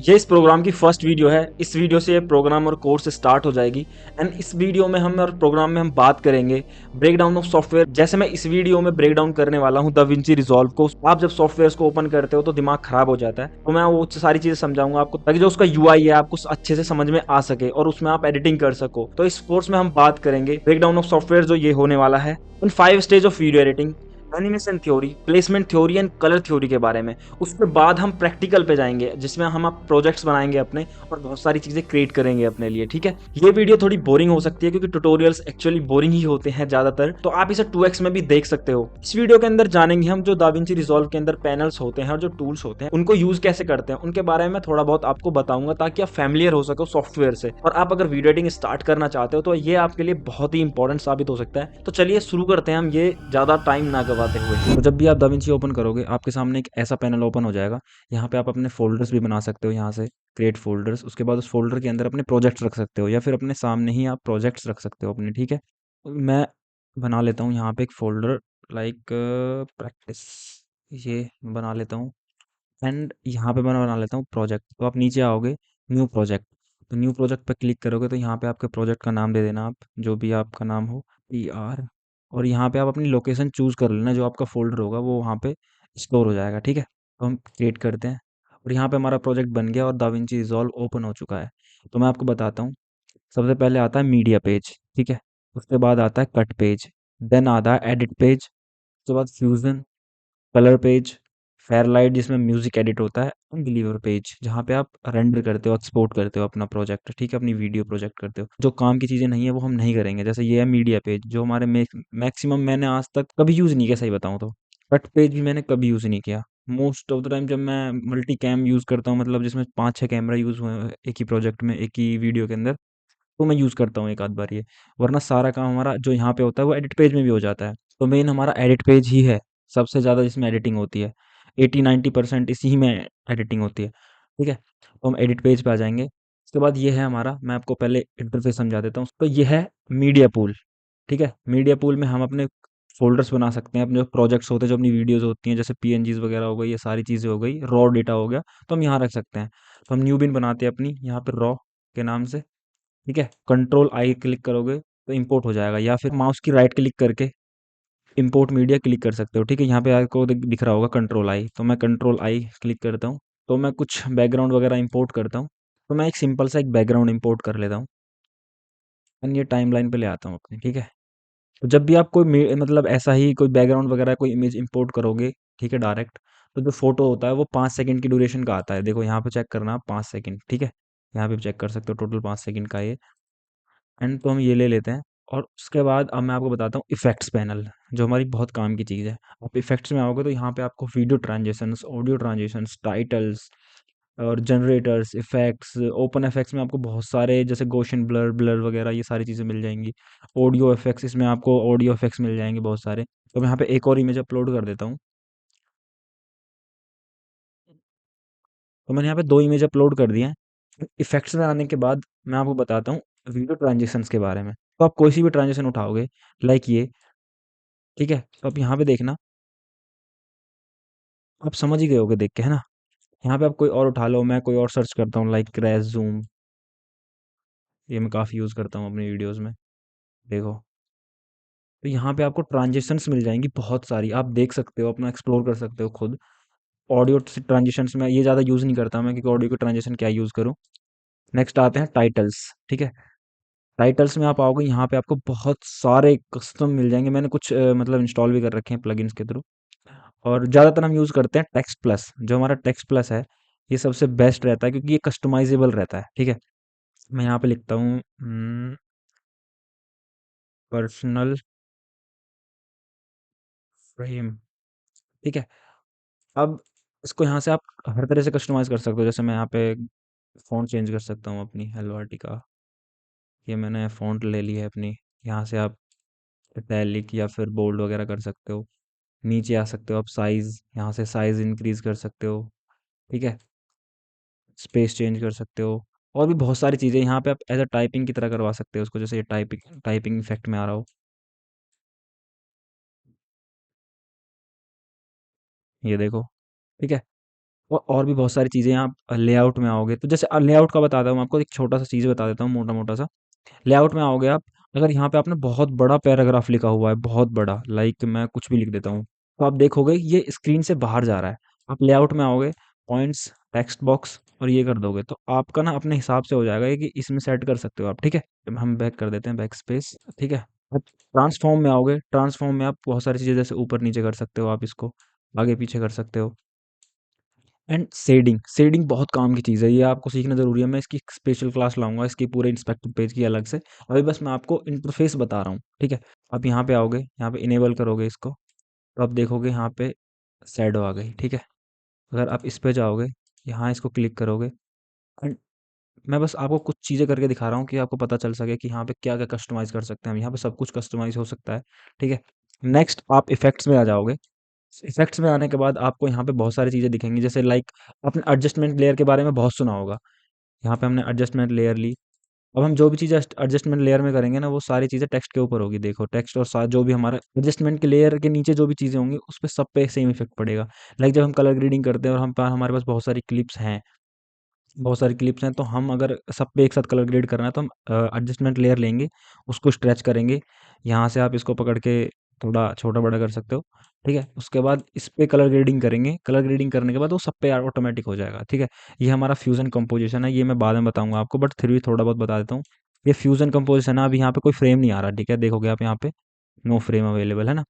ये इस प्रोग्राम की फर्स्ट वीडियो है। इस वीडियो से ये प्रोग्राम और कोर्स स्टार्ट हो जाएगी। एंड इस वीडियो में हम और प्रोग्राम में हम बात करेंगे ब्रेक डाउन ऑफ सॉफ्टवेयर। जैसे मैं इस वीडियो में ब्रेक डाउन करने वाला हूँ दाविंची रिजॉल्व को। आप जब सॉफ्टवेयर को ओपन करते हो तो दिमाग खराब हो जाता है, तो मैं वो सारी चीजें समझाऊंगा आपको, ताकि जो उसका यूआई है आपको अच्छे से समझ में आ सके और उसमें आप एडिटिंग कर सको। तो इस कोर्स में हम बात करेंगे ब्रेक डाउन ऑफ सॉफ्टवेयर जो ये होने वाला है, इन 5 stage of video editing, animation theory, placement theory and colour theory के बारे में। उसके बाद हम प्रैक्टिकल पे जाएंगे जिसमें हम आप प्रोजेक्ट्स बनाएंगे अपने और बहुत सारी चीजें क्रिएट करेंगे अपने लिए। ठीक है, ये वीडियो थोड़ी बोरिंग हो सकती है क्योंकि ट्यूटोरियल्स एक्चुअली बोरिंग ही होते हैं ज्यादातर, तो आप इसे 2x में भी देख सकते हो। इस वीडियो के अंदर जानेंगे हम जो दाविंची रिजॉल्व के अंदर पैनल्स होते हैं और जो टूल्स होते हैं उनको यूज कैसे करते हैं, उनके बारे में थोड़ा बहुत आपको बताऊंगा ताकि आप फैमिलियर हो सको सॉफ्टवेयर से। और आप अगर वीडियो एडिटिंग स्टार्ट करना चाहते हो तो ये आपके लिए बहुत ही इंपॉर्टेंट साबित हो सकता है। तो चलिए शुरू करते हैं हम ये ज्यादा टाइम ना गवाते हुए। तो जब भी आप दाविंची ओपन करोगे आपके सामने एक ऐसा पैनल ओपन हो जाएगा। यहाँ पे आप अपने फोल्डर्स भी बना सकते हो, यहाँ से क्रिएट फोल्डर्स। उसके बाद उस फोल्डर के अंदर अपने प्रोजेक्ट्स रख सकते हो या फिर अपने सामने ही आप प्रोजेक्ट्स रख सकते हो अपने। ठीक है, मैं बना लेता हूँ यहाँ पे एक फोल्डर, लाइक प्रैक्टिस, ये बना लेता हूँ। एंड यहाँ पे मैं बना लेता हूँ प्रोजेक्ट। तो आप नीचे आओगे, न्यू प्रोजेक्ट। तो न्यू प्रोजेक्ट पे क्लिक करोगे तो यहाँ पे आपके प्रोजेक्ट का नाम दे देना आप, जो भी आपका नाम हो, PR। और यहाँ पे आप अपनी लोकेशन चूज कर लेना, जो आपका फोल्डर होगा वो वहाँ पे स्टोर हो जाएगा। ठीक है, तो हम क्रिएट करते हैं और यहाँ पे हमारा प्रोजेक्ट बन गया और दाविंची रिजॉल्व ओपन हो चुका है। तो मैं आपको बताता हूँ। सबसे पहले आता है मीडिया पेज, ठीक है। उसके बाद आता है कट पेज, देन आता है एडिट पेज, उसके बाद फ्यूजन, कलर पेज, फेयरलाइट जिसमें म्यूजिक एडिट होता है, एंड डिलीवर पेज जहाँ पे आप रेंडर करते हो, एक्सपोर्ट करते हो अपना प्रोजेक्ट। ठीक है, अपनी वीडियो प्रोजेक्ट करते हो। जो काम की चीज़ें नहीं है वो हम नहीं करेंगे। जैसे ये है मीडिया पेज, जो हमारे मैक्सिमम मैंने आज तक कभी यूज़ नहीं किया, सही बताऊँ तो। कट पेज भी मैंने कभी यूज़ नहीं किया। मोस्ट ऑफ द टाइम जब मैं मल्टी कैम यूज़ करता हूँ, मतलब जिसमें 5-6 कैमरा यूज़ हुए हैं एक ही प्रोजेक्ट में, एक ही वीडियो के अंदर, तो मैं यूज़ करता हूँ एक आध बार ये। वरना सारा काम हमारा जो यहाँ पे होता है वो एडिट पेज में भी हो जाता है। तो मेन हमारा एडिट पेज ही है सबसे ज़्यादा जिसमें एडिटिंग होती है। 80-90% इसी में एडिटिंग होती है। ठीक है, तो हम एडिट पेज पे आ जाएंगे। उसके बाद ये है हमारा, मैं आपको पहले इंटरफेस समझा देता हूँ। तो ये है मीडिया पूल। ठीक है, मीडिया पूल में हम अपने फोल्डर्स बना सकते हैं, अपने जो प्रोजेक्ट्स होते हैं, जो अपनी वीडियोस होती हैं, जैसे PNGs वगैरह हो गई, ये सारी चीज़ें हो गई, रॉ डेटा हो गया, तो हम यहाँ रख सकते हैं। तो हम न्यू बिन बनाते हैं अपनी यहाँ पे रॉ के नाम से। ठीक है, कंट्रोल आई क्लिक करोगे तो इंपोर्ट हो जाएगा, या फिर माउस की राइट क्लिक करके इंपोर्ट मीडिया क्लिक कर सकते हो। ठीक है, यहाँ पे आपको दिख रहा होगा कंट्रोल आई, तो मैं कंट्रोल आई क्लिक करता हूँ। तो मैं कुछ बैकग्राउंड वगैरह इंपोर्ट करता हूँ। तो मैं एक सिंपल सा एक बैकग्राउंड इंपोर्ट कर लेता हूँ एंड ये टाइमलाइन पे ले आता हूँ अपनी। ठीक है, तो जब भी आप कोई मतलब ऐसा ही कोई बैकग्राउंड वगैरह कोई इमेज इंपोर्ट करोगे, ठीक है, डायरेक्ट, तो जो फोटो होता है वो 5 सेकंड की ड्यूरेशन का आता है। देखो यहाँ पे चेक करना, 5 सेकंड। ठीक है, यहाँ पे चेक कर सकते हो, टोटल 5 सेकंड का ये। एंड तो हम ये ले लेते हैं। और उसके बाद अब मैं आपको बताता हूँ इफेक्ट्स पैनल, जो हमारी बहुत काम की चीज़ है। आप इफेक्ट्स में आओगे तो यहाँ पे आपको video transitions, audio transitions, titles और जनरेटर्स, इफेक्ट्स, ओपन इफेक्ट्स में आपको बहुत सारे, जैसे गोशन ब्लर, ब्लर वगैरह, ये सारी चीज़ें मिल जाएंगी। ऑडियो इफेक्ट्स, इसमें आपको ऑडियो इफेक्ट्स मिल जाएंगे बहुत सारे। तो मैं यहाँ पे एक और इमेज अपलोड कर देता हूँ। तो मैंने यहाँ पे 2 इमेज अपलोड कर दिए हैं। इफेक्ट्स में आने के बाद मैं आपको बताता हूँ वीडियो ट्रांजिशंस के बारे में। तो आप कोई सी भी ट्रांजिशन उठाओगे, लाइक ये, ठीक है, तो आप यहाँ पे देखना, आप समझ ही गए होगे देख के, है ना। यहाँ पे आप कोई और उठा लो, मैं कोई और सर्च करता हूँ, लाइक क्रैश जूम, ये मैं काफ़ी यूज़ करता हूँ अपनी वीडियोस में। देखो, तो यहाँ पे आपको ट्रांजिशंस मिल जाएंगी बहुत सारी, आप देख सकते हो, अपना एक्सप्लोर कर सकते हो खुद। ऑडियो ट्रांजिशंस में ये ज़्यादा यूज़ नहीं करता मैं, क्योंकि ऑडियो की ट्रांजिशन क्या यूज़ करूँ। नेक्स्ट आते हैं टाइटल्स। ठीक है, टाइटल्स में आप आओगे, यहाँ पे आपको बहुत सारे कस्टम मिल जाएंगे। मैंने कुछ मतलब इंस्टॉल भी कर रखे हैं प्लगइन्स के थ्रू। और ज़्यादातर हम यूज़ करते हैं टेक्स्ट प्लस। जो हमारा टेक्स्ट प्लस है, ये सबसे बेस्ट रहता है क्योंकि ये कस्टमाइजेबल रहता है। ठीक है, मैं यहाँ पे लिखता हूँ पर्सनल फ्रेम। ठीक है, अब इसको यहाँ से आप हर तरह से कस्टमाइज कर सकते हो। जैसे मैं यहाँ पे फ़ॉन्ट चेंज कर सकता हूँ अपनी, हेलो आर्टिका, ये मैंने फ़ॉन्ट ले ली है अपनी। यहाँ से आप इटैलिक या फिर बोल्ड वगैरह कर सकते हो। नीचे आ सकते हो आप, साइज़, यहाँ से साइज़ इंक्रीज़ कर सकते हो। ठीक है, स्पेस चेंज कर सकते हो। और भी बहुत सारी चीज़ें यहाँ पे आप एज अ टाइपिंग की तरह करवा सकते हो उसको, जैसे ये टाइपिंग टाइपिंग इफेक्ट में आ रहा हो, ये देखो। ठीक है, और भी बहुत सारी चीज़ें आप लेआउट में आओगे तो जैसे लेआउट का बताता हूँ आपको, एक छोटा सा चीज़ बता देता हूँ मोटा मोटा सा। लेआउट में आओगे आप, अगर यहाँ पे आपने बहुत बड़ा पैराग्राफ लिखा हुआ है, बहुत बड़ा, लाइक मैं कुछ भी लिख देता हूँ, तो आप देखोगे ये स्क्रीन से बाहर जा रहा है। आप लेआउट में आओगे, पॉइंट्स, टेक्स्ट बॉक्स और ये कर दोगे तो आपका ना अपने हिसाब से हो जाएगा ये, कि इसमें सेट कर सकते हो आप, ठीक है। हम बैक कर देते हैं, बैक स्पेस, ठीक है। अब ट्रांसफॉर्म में आओगे, ट्रांसफॉर्म में आप बहुत सारी चीज़ें जैसे ऊपर नीचे कर सकते हो, आप इसको आगे पीछे कर सकते हो। एंड शेडिंग, शेडिंग बहुत काम की चीज़ है, ये आपको सीखना ज़रूरी है। मैं इसकी स्पेशल क्लास लाऊंगा, इसकी पूरे इंस्पेक्टर पेज की अलग से। अभी बस मैं आपको इंटरफेस बता रहा हूँ, ठीक है। आप यहाँ पे आओगे, यहाँ पे इनेबल करोगे इसको, तो आप देखोगे यहाँ पे शैडो आ गई, ठीक है। अगर आप इस पे जाओगे, यहाँ इसको क्लिक करोगे, एंड मैं बस आपको कुछ चीज़ें करके दिखा रहा हूँ कि आपको पता चल सके कि यहाँ पे क्या क्या कस्टमाइज़ कर सकते हैं हम। यहाँ पे सब कुछ कस्टमाइज़ हो सकता है, ठीक है। नेक्स्ट आप इफेक्ट्स में आ जाओगे। इफेक्ट्स में आने के बाद आपको यहाँ पे बहुत सारी चीज़ें दिखेंगी, जैसे लाइक आपने एडजस्टमेंट लेयर के बारे में बहुत सुना होगा। यहाँ पे हमने एडजस्टमेंट लेयर ली। अब हम जो भी चीज़ें एडजस्टमेंट लेयर में करेंगे ना, वो सारी चीज़ें टेक्स्ट के ऊपर होगी। देखो टेक्स्ट और जो भी हमारा एडजस्टमेंट के लेयर के नीचे जो भी चीज़ें होंगी, उस पे सब पे सेम इफेक्ट पड़ेगा। लाइक जब हम कलर ग्रेडिंग करते हैं और हमारे पास बहुत सारी क्लिप्स हैं, तो हम अगर सब पे एक साथ कलर ग्रेड करना है तो हम एडजस्टमेंट लेयर लेंगे, उसको स्ट्रेच करेंगे। यहाँ से आप इसको पकड़ के थोड़ा छोटा बड़ा कर सकते हो, ठीक है। उसके बाद इस पे कलर ग्रेडिंग करेंगे, कलर ग्रेडिंग करने के बाद वो सब पे ऑटोमेटिक हो जाएगा, ठीक है। ये हमारा फ्यूजन कंपोजिशन है, ये मैं बाद में बताऊंगा आपको, बट फिर भी थोड़ा बहुत बता देता हूँ। ये फ्यूजन कंपोजिशन है। अभी यहाँ पे कोई फ्रेम नहीं आ रहा, ठीक है, देखोगे आप यहाँ पे नो फ्रेम अवेलेबल है ना।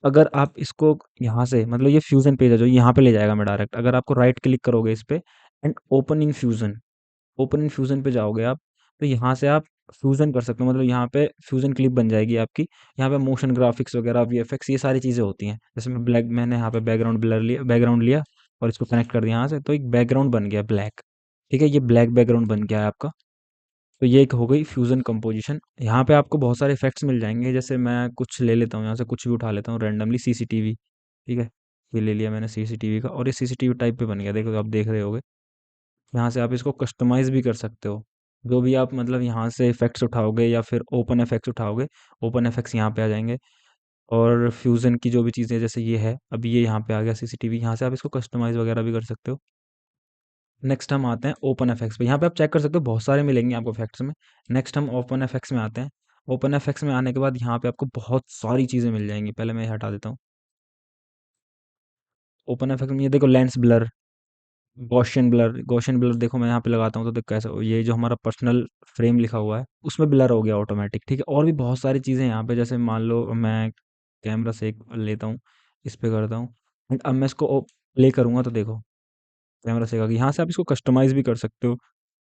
अगर आप इसको यहाँ से, मतलब ये फ्यूजन पेज है जो यहाँ पे ले जाएगा मैं डायरेक्ट, अगर आपको राइट क्लिक करोगे इस पे and open in fusion, open in fusion पे जाओगे आप, तो यहाँ से आप फ्यूजन कर सकते हो, मतलब यहाँ पे फ्यूजन क्लिप बन जाएगी आपकी। यहाँ पे मोशन ग्राफिक्स वगैरह, वीएफएक्स, ये सारी चीज़ें होती हैं। जैसे मैंने यहाँ पे बैकग्राउंड लिया और इसको कनेक्ट कर दिया यहाँ से, तो एक बैकग्राउंड बन गया ब्लैक, ठीक है। ये ब्लैक बैकग्राउंड बन गया है आपका। तो ये एक हो गई फ्यूजन कंपोजिशन। यहाँ पे आपको बहुत सारे इफेक्ट्स मिल जाएंगे, जैसे मैं कुछ ले लेता हूँ यहाँ से, कुछ भी उठा लेता हूँ रैंडमली, सीसीटीवी, ठीक है। ये ले लिया मैंने सीसीटीवी का, और ये सीसीटीवी टाइप पे बन गया, देखो आप देख रहे होगे। यहाँ से आप इसको कस्टमाइज़ भी कर सकते हो। जो भी आप मतलब यहाँ से इफ़ेक्ट्स उठाओगे या फिर ओपन इफ़ेक्ट्स उठाओगे, ओपन इफ़ेक्ट्स यहाँ पे आ जाएँगे। और फ्यूज़न की जो भी चीज़ें, जैसे ये है, अब ये यहाँ पे आ गया सीसीटीवी, यहाँ से आप इसको कस्टमाइज़ वगैरह भी कर सकते हो। नेक्स्ट हम आते हैं ओपन एफएक्स पे। यहाँ पे आप चेक कर सकते हो, बहुत सारे मिलेंगे आपको इफेक्ट्स में। नेक्स्ट हम ओपन एफएक्स में आते हैं। ओपन एफएक्स में आने के बाद यहाँ पे आपको बहुत सारी चीज़ें मिल जाएंगी। पहले मैं ये हटा देता हूँ। ओपन एफएक्स में ये देखो, लेंस ब्लर, गॉसियन ब्लर देखो, मैं यहाँ पे लगाता हूँ तो देखो कैसा, ये जो हमारा पर्सनल फ्रेम लिखा हुआ है उसमें ब्लर हो गया ऑटोमेटिक, ठीक है। और भी बहुत सारी चीज़ें यहाँ पे, जैसे मान लो मैं कैमरा से एक लेता हूँ, इस पे करता हूँ, एंड अब मैं इसको प्ले करूँगा तो देखो कैमरा से आगे। यहाँ से आप इसको कस्टमाइज़ भी कर सकते हो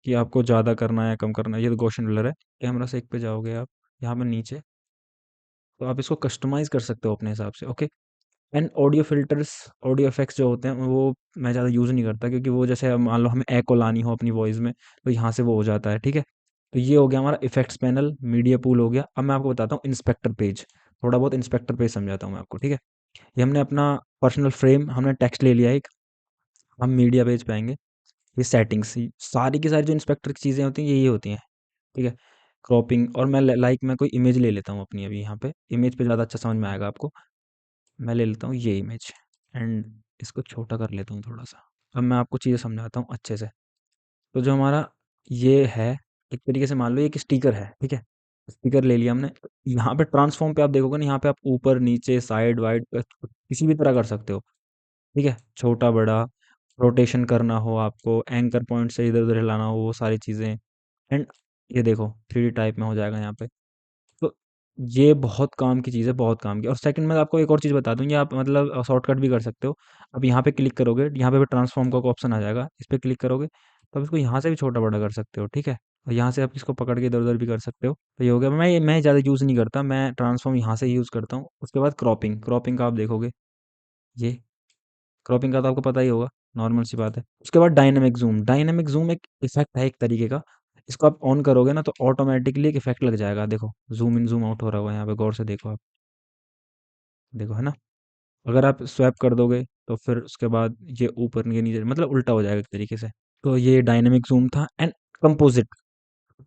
कि आपको ज़्यादा करना है या कम करना है। ये तो गॉसियन ब्लर है। कैमरा से एक पे जाओगे आप, यहाँ पे नीचे, तो आप इसको कस्टमाइज़ कर सकते हो अपने हिसाब से, okay. And audio filters, audio effects जो होते हैं वो मैं ज़्यादा यूज़ नहीं करता, क्योंकि वो जैसे अब मान लो हमें एको लानी हो अपनी वॉइस में, तो यहाँ से वो हो जाता है, ठीक है। तो ये हो गया हमारा इफ़ेक्ट्स पैनल, मीडिया पूल हो गया। अब मैं आपको बताता हूँ इंस्पेक्टर पेज, थोड़ा बहुत इंस्पेक्टर पेज समझाता हूँ मैं आपको, ठीक है। ये हमने अपना पर्सनल फ्रेम, हमने टेक्स्ट ले लिया एक, हम मीडिया पेज पे आएँगे। ये सेटिंग्स, सारी की सारी जो इंस्पेक्टर की चीज़ें होती हैं यही होती हैं, ठीक है। क्रॉपिंग, और मैं लाइक मैं कोई इमेज ले लेता हूँ अपनी, अभी यहाँ पे इमेज पे ज़्यादा अच्छा समझ में आएगा आपको। मैं ले लेता हूँ ये इमेज, एंड इसको छोटा कर लेता हूँ थोड़ा सा। अब मैं आपको चीज़ें समझाता हूँ अच्छे से। तो जो हमारा ये है, एक तरीके से मान लो ये एक स्टिकर है, ठीक है। स्टिकर ले लिया हमने। यहाँ पे ट्रांसफॉर्म पे आप देखोगे ना, यहाँ पे आप ऊपर नीचे साइड वाइड किसी भी तरह कर सकते हो, ठीक है। छोटा बड़ा, रोटेशन करना हो आपको, एंकर पॉइंट से इधर उधर हिलाना हो, वो सारी चीज़ें। एंड ये देखो 3D टाइप में हो जाएगा यहाँ पे। तो ये बहुत काम की चीज़ है, बहुत काम की। और सेकंड मैं आपको एक और चीज़ बता दूँ, ये आप मतलब शॉर्टकट भी कर सकते हो। अब यहाँ पे क्लिक करोगे, यहाँ पे भी ट्रांसफॉर्म का ऑप्शन आ जाएगा, इस पे क्लिक करोगे तो आप इसको यहाँ से भी छोटा बड़ा कर सकते हो, ठीक है। और यहाँ से आप इसको पकड़ के इधर उधर भी कर सकते हो। तो ये हो गया। मैं ज़्यादा यूज़ नहीं करता, मैं ट्रांसफॉर्म यहाँ से यूज़ करता हूँ। उसके बाद क्रॉपिंग, क्रॉपिंग का आप देखोगे, ये क्रॉपिंग का तो आपको पता ही होगा, नॉर्मल सी बात है। उसके बाद डायनामिक ज़ूम, डायनामिक ज़ूम एक इफ़ेक्ट है एक तरीके का। इसको आप ऑन करोगे ना तो ऑटोमेटिकली एक इफ़ेक्ट लग जाएगा। देखो ज़ूम इन ज़ूम आउट हो रहा होगा यहाँ पे, गौर से देखो आप, देखो है ना। अगर आप स्वैप कर दोगे तो फिर उसके बाद ये ऊपर के नीचे मतलब उल्टा हो जाएगा एक तरीके से। तो ये डायनामिक ज़ूम था। एंड कंपोजिट,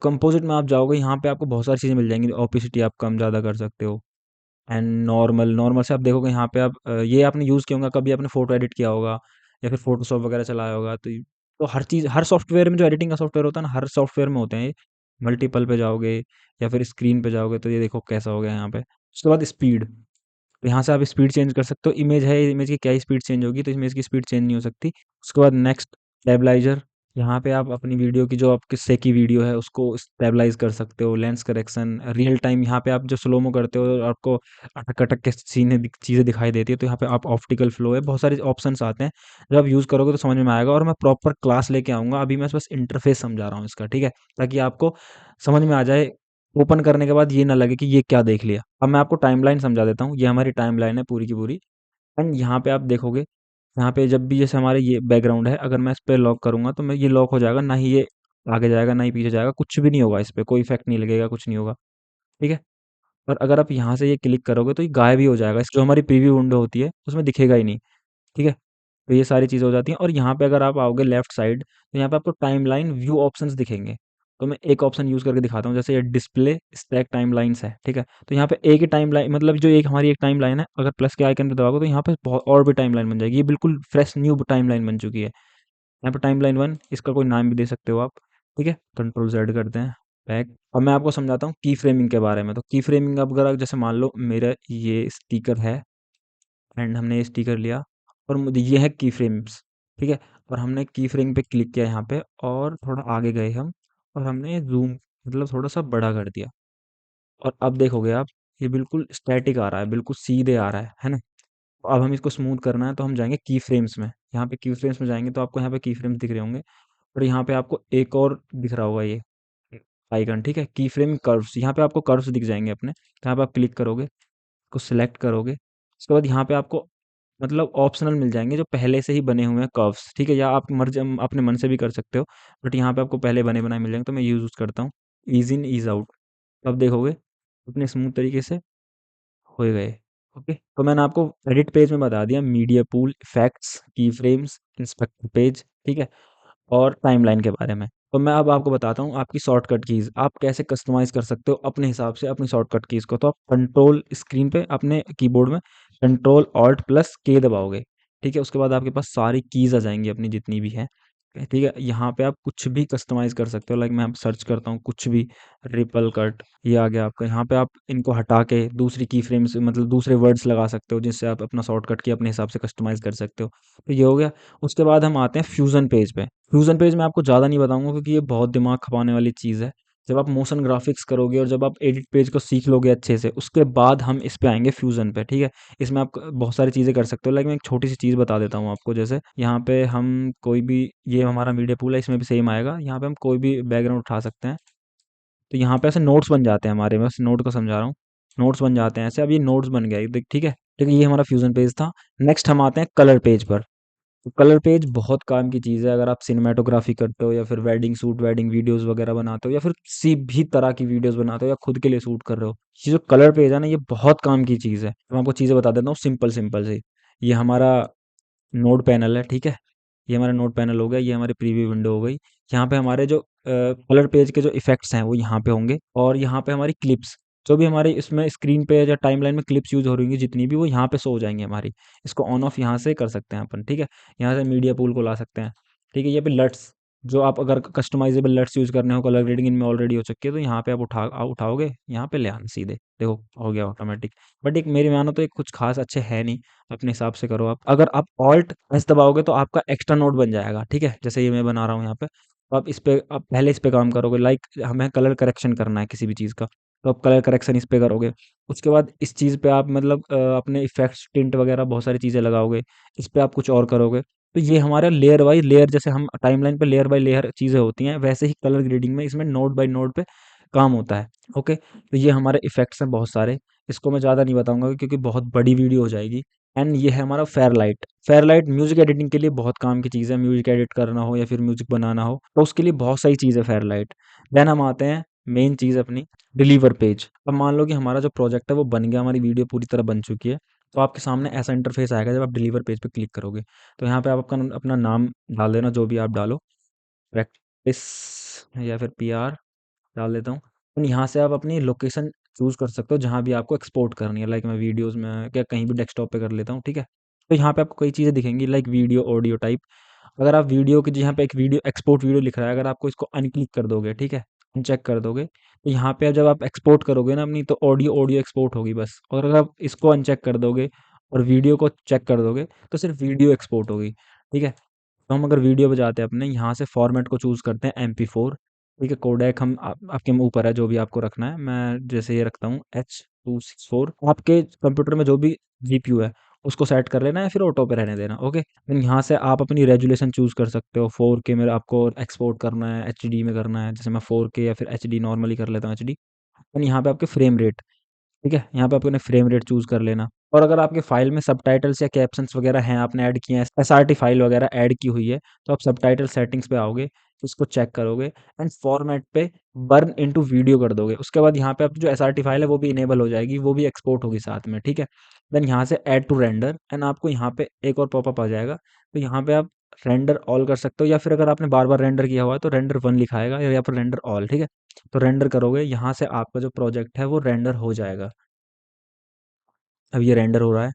कंपोजिट में आप जाओगे, यहाँ पे आपको बहुत सारी चीज़ें मिल जाएंगी। ओपेसिटी आप कम ज़्यादा कर सकते हो। एंड नॉर्मल, नॉर्मल से आप देखोगे यहाँ पे आप ये आपने यूज़ किया होगा, कभी आपने फ़ोटो एडिट किया होगा या फिर फ़ोटोशॉप वगैरह चलाया होगा तो हर चीज़ हर सॉफ्टवेयर में जो एडिटिंग का सॉफ्टवेयर होता है ना, हर सॉफ्टवेयर में होते हैं ये। मल्टीपल पे जाओगे या फिर स्क्रीन पे जाओगे तो ये देखो कैसा हो गया यहाँ पे। उसके बाद स्पीड, तो यहाँ से आप स्पीड चेंज कर सकते हो। इमेज है, इमेज की क्या ही स्पीड चेंज होगी, तो इमेज की स्पीड चेंज नहीं हो सकती। उसके बाद नेक्स्ट, स्टेबलाइज़र, यहाँ पे आप अपनी वीडियो की जो आपकी सेकी वीडियो है उसको स्टेबलाइज़ कर सकते हो। लेंस करेक्शन, रियल टाइम, यहाँ पे आप जो स्लो-मो करते हो और आपको अटक-अटक के सीने चीज़ें दिखाई देती है, तो यहाँ पे आप ऑप्टिकल फ्लो है, बहुत सारे ऑप्शंस आते हैं। जब आप यूज़ करोगे तो समझ में आएगा, और मैं प्रॉपर क्लास लेके आऊँगा। अभी मैं बस इंटरफेस समझा रहा हूँ इसका, ठीक है? ताकि आपको समझ में आ जाए, ओपन करने के बाद ये ना लगे कि ये क्या देख लिया। अब मैं आपको टाइमलाइन समझा देता हूँ। ये हमारी टाइमलाइन है पूरी की पूरी। एंड यहाँ पे आप देखोगे, यहाँ पे जब भी जैसे हमारे ये बैकग्राउंड है, अगर मैं इस पे लॉक करूँगा तो मैं ये लॉक हो जाएगा, ना ही ये आगे जाएगा ना ही पीछे जाएगा, कुछ भी नहीं होगा इस पे, कोई इफेक्ट नहीं लगेगा, कुछ नहीं होगा, ठीक है? और अगर आप यहाँ से ये क्लिक करोगे तो ये गायब ही हो जाएगा, इस जो हमारी प्रीव्यू विंडो होती है उसमें दिखेगा ही नहीं, ठीक है? तो ये सारी चीज़ें हो जाती हैं, और यहाँ पे अगर आप आओगे लेफ्ट साइड, तो यहाँ पे आपको टाइमलाइन व्यू ऑप्शंस दिखेंगे। तो मैं एक ऑप्शन यूज़ करके दिखाता हूँ, जैसे ये डिस्प्ले स्टैक टाइमलाइन्स है, ठीक है? तो यहाँ पे एक ही टाइमलाइन, मतलब जो एक हमारी एक टाइमलाइन है, अगर प्लस के आइकन पे दबाओगे तो यहाँ पे बहुत और भी टाइमलाइन बन जाएगी। ये बिल्कुल फ्रेश न्यू टाइमलाइन बन चुकी है। यहाँ पे टाइमलाइन 1, इसका कोई नाम भी दे सकते हो आप, ठीक है? कंट्रोल ज़ेड करते हैं, बैक। अब मैं आपको समझाता हूँ की फ्रेमिंग के बारे में। तो की फ्रेमिंग, अब अगर जैसे मान लो मेरा ये स्टिकर है, एंड हमने ये स्टिकर लिया, और मुझे ये है की फ्रेम्स, ठीक है? और हमने की फ्रेम पे क्लिक किया यहाँ पे, और थोड़ा आगे गए हम, और हमने जूम, मतलब थोड़ा सा बड़ा कर दिया, और अब देखोगे आप, ये बिल्कुल स्टैटिक आ रहा है, बिल्कुल सीधे आ रहा है ना? तो अब हम इसको स्मूथ करना है, तो हम जाएंगे की फ्रेम्स में। यहाँ पे की फ्रेम्स में जाएंगे तो आपको यहाँ पे की फ्रेम्स दिख रहे होंगे, और यहाँ पे आपको एक और दिख रहा होगा ये आइकन, ठीक है? की फ्रेम कर्व्स, यहाँ पे आपको कर्व्स दिख जाएंगे अपने, तो यहाँ पे आप क्लिक करोगे, को सिलेक्ट करोगे, उसके बाद यहाँ पे आपको मतलब ऑप्शनल मिल जाएँगे जो पहले से ही बने हुए हैं कर्व्स, ठीक है? या आप अपने मन से भी कर सकते हो, बट यहाँ पे आपको पहले बने बनाए मिल जाएंगे, तो मैं ये यूज़ करता हूँ, ईज़ इन ईज़ आउट। अब देखोगे कितने स्मूथ तरीके से हो गए। ओके, तो मैंने आपको एडिट पेज में बता दिया, मीडिया पूल, इफेक्ट्स, की फ्रेम्स, इंस्पेक्टर पेज, ठीक है? और टाइमलाइन के बारे में। तो मैं अब आपको बताता हूँ आपकी शॉर्टकट कीज़, आप कैसे कस्टमाइज़ कर सकते हो अपने हिसाब से अपनी शॉर्टकट कीज़ को। तो आप कंट्रोल स्क्रीन पे अपने कीबोर्ड में कंट्रोल ऑल्ट प्लस के दबाओगे, ठीक है? उसके बाद आपके पास सारी कीज़ आ जाएँगी अपनी जितनी भी हैं, ठीक है? यहाँ पे आप कुछ भी कस्टमाइज़ कर सकते हो, लाइक मैं अब सर्च करता हूँ कुछ भी, रिपल कट, ये आ गया आपका। यहाँ पे आप इनको हटा के दूसरी की फ्रेम्स, मतलब दूसरे वर्ड्स लगा सकते हो, जिससे आप अपना शॉर्टकट की अपने हिसाब से कस्टमाइज़ कर सकते हो। तो ये हो गया। उसके बाद हम आते हैं फ्यूज़न पेज पे। फ्यूज़न पेज मैं आपको ज़्यादा नहीं बताऊँगा क्योंकि ये बहुत दिमाग खपाने वाली चीज़ है। जब आप मोशन ग्राफ़िक्स करोगे और जब आप एडिट पेज को सीख लोगे अच्छे से, उसके बाद हम इस पे आएँगे फ्यूज़न पे, ठीक है? इसमें आप बहुत सारी चीज़ें कर सकते हो, लाइक मैं एक छोटी-सी चीज़ बता देता हूँ आपको, जैसे यहाँ पे हम कोई भी, ये हमारा मीडिया पूल है, इसमें भी सेम आएगा। यहाँ पे हम कोई भी बैकग्राउंड उठा सकते हैं। तो यहाँ पे ऐसे नोट्स बन जाते हैं हमारे, बस नोट को समझा रहा हूँ। नोट्स बन जाते हैं ऐसे, अब ये नोट्स बन गया, ये देख, ठीक है? ठीक है, ये हमारा फ्यूज़न पेज था। नेक्स्ट हम आते हैं कलर पेज पर। तो कलर पेज बहुत काम की चीज़ है, अगर आप सिनेमेटोग्राफी करते हो या फिर वेडिंग शूट, वेडिंग वीडियोस वगैरह बनाते हो, या फिर किसी भी तरह की वीडियोस बनाते हो, या खुद के लिए शूट कर रहे हो, ये जो कलर पेज है ना, ये बहुत काम की चीज़ है। तो मैं आपको चीज़ें बता देता हूँ सिंपल सिंपल से। ये हमारा नोड पैनल है, ठीक है? ये हमारा नोड पैनल हो गया, ये हमारी प्रीव्यू विंडो हो गई। यहाँ पे हमारे जो कलर पेज के जो इफ़ेक्ट्स हैं वो यहाँ पे होंगे, और यहाँ पे हमारी क्लिप्स, जो भी हमारी इसमें स्क्रीन पे या टाइमलाइन में क्लिप्स यूज़ हो रही होंगी जितनी भी, वो यहाँ पे शो हो जाएँगी हमारी। इसको ऑन ऑफ यहाँ से कर सकते हैं अपन, ठीक है? यहाँ से मीडिया पूल को ला सकते हैं, ठीक है? ये पे लट्स, जो आप अगर कस्टमाइज़ेबल लट्स यूज़ करने हो, कलर ग्रेडिंग इनमें ऑलरेडी हो चुकी है, तो यहाँ पे आप उठाओगे, यहाँ पे ले आना सीधे, देखो हो गया ऑटोमेटिक। बट एक मेरी मानो तो एक कुछ ख़ास अच्छे है नहीं, अपने हिसाब से करो आप। अगर आप ऑल्ट एस दबाओगे तो आपका एक्स्ट्रा नोड बन जाएगा, ठीक है? जैसे ये मैं बना रहा हूँ यहाँ पे। तो आप इस पे, आप पहले इस पे काम करोगे, लाइक हमें कलर करेक्शन करना है किसी भी चीज़ का, तो आप कलर करेक्शन इस पे करोगे। उसके बाद इस चीज़ पे आप मतलब अपने इफ़ेक्ट्स, टिंट वगैरह बहुत सारी चीज़ें लगाओगे। इस पे आप कुछ और करोगे। तो ये हमारा लेयर बाय लेयर, जैसे हम टाइमलाइन पे लेयर बाय लेयर चीज़ें होती हैं, वैसे ही कलर ग्रेडिंग में इसमें नोड बाय नोड पे काम होता है। ओके? तो ये हमारे इफ़ेक्ट्स हैं बहुत सारे। इसको मैं ज़्यादा नहीं बताऊँगा क्योंकि बहुत बड़ी वीडियो हो जाएगी। एंड ये है हमारा फेयरलाइट। फेयरलाइट म्यूज़िक एडिटिंग के लिए बहुत काम की चीज़ है, म्यूज़िक एडिट करना हो या फिर म्यूज़िक बनाना हो, तो उसके लिए बहुत सही चीज़ है फेयरलाइट। देन हम आते हैं मेन चीज़ अपनी, डिलीवर पेज। अब मान लो कि हमारा जो प्रोजेक्ट है वो बन गया, हमारी वीडियो पूरी तरह बन चुकी है, तो आपके सामने ऐसा इंटरफेस आएगा जब आप डिलीवर पेज पे क्लिक करोगे। तो यहाँ पे आप अपना नाम डाल देना, जो भी आप डालो, प्रैक्टिस या फिर पीआर डाल देता हूँ। एंड यहाँ से आप अपनी लोकेशन चूज़ कर सकते हो जहाँ भी आपको एक्सपोर्ट करनी है, लाइक मैं वीडियोज़ में क्या कहीं भी डेस्कटॉप पे कर लेता हूँ, ठीक है? तो यहाँ पे आपको कई चीज़ें दिखेंगी लाइक वीडियो, ऑडियो टाइप। अगर आप वीडियो की यहाँ पे एक वीडियो एक्सपोर्ट वीडियो लिख रहा है, अगर आपको इसको अनक्लिक कर दोगे, ठीक है, अनचेक कर दोगे, तो यहाँ पे जब आप एक्सपोर्ट करोगे ना अपनी, तो ऑडियो ऑडियो एक्सपोर्ट होगी बस। और अगर आप इसको अनचेक कर दोगे और वीडियो को चेक कर दोगे, तो सिर्फ वीडियो एक्सपोर्ट होगी, ठीक है। तो हम अगर वीडियो पे जाते हैं अपने, यहाँ से फॉर्मेट को चूज़ करते हैं MP4, ठीक है। कोडेक हम आपके ऊपर है जो भी आपको रखना है। मैं जैसे ये रखता हूँ H264। आपके कंप्यूटर में जो भी GPU है उसको सेट कर लेना या फिर ऑटो पे रहने देना, ओके। देन यहाँ से आप अपनी रेजुलेशन चूज़ कर सकते हो। 4K में आपको एक्सपोर्ट करना है, HD में करना है, जैसे मैं 4K या फिर HD नॉर्मली कर लेता हूँ, HD। देन यहाँ पे आपके फ्रेम रेट, ठीक है, यहाँ पे आपको फ्रेम रेट चूज़ कर लेना। और अगर आपके फाइल में सबटाइटल्स या कैप्शंस वगैरह हैं, आपने ऐड किए हैं, SRT फाइल वगैरह ऐड की हुई है, तो आप सबटाइटल सेटिंग्स पे आओगे, उसको चेक करोगे एंड फॉर्मेट पे बर्न इनटू वीडियो कर दोगे। उसके बाद यहाँ पे आपकी जो SRT फाइल है वो भी इनेबल हो जाएगी, वो भी एक्सपोर्ट होगी साथ में, ठीक है। देन यहाँ से ऐड टू रेंडर एंड आपको यहाँ पे एक और पॉपअप आ जाएगा, तो यहाँ पे आप रेंडर ऑल कर सकते हो, या फिर अगर आपने बार-बार रेंडर किया हुआ है तो रेंडर 1 लिखा आएगा या फिर रेंडर ऑल, ठीक है। तो रेंडर करोगे, यहाँ से आपका जो प्रोजेक्ट है वो रेंडर हो जाएगा। अब ये रेंडर हो रहा है।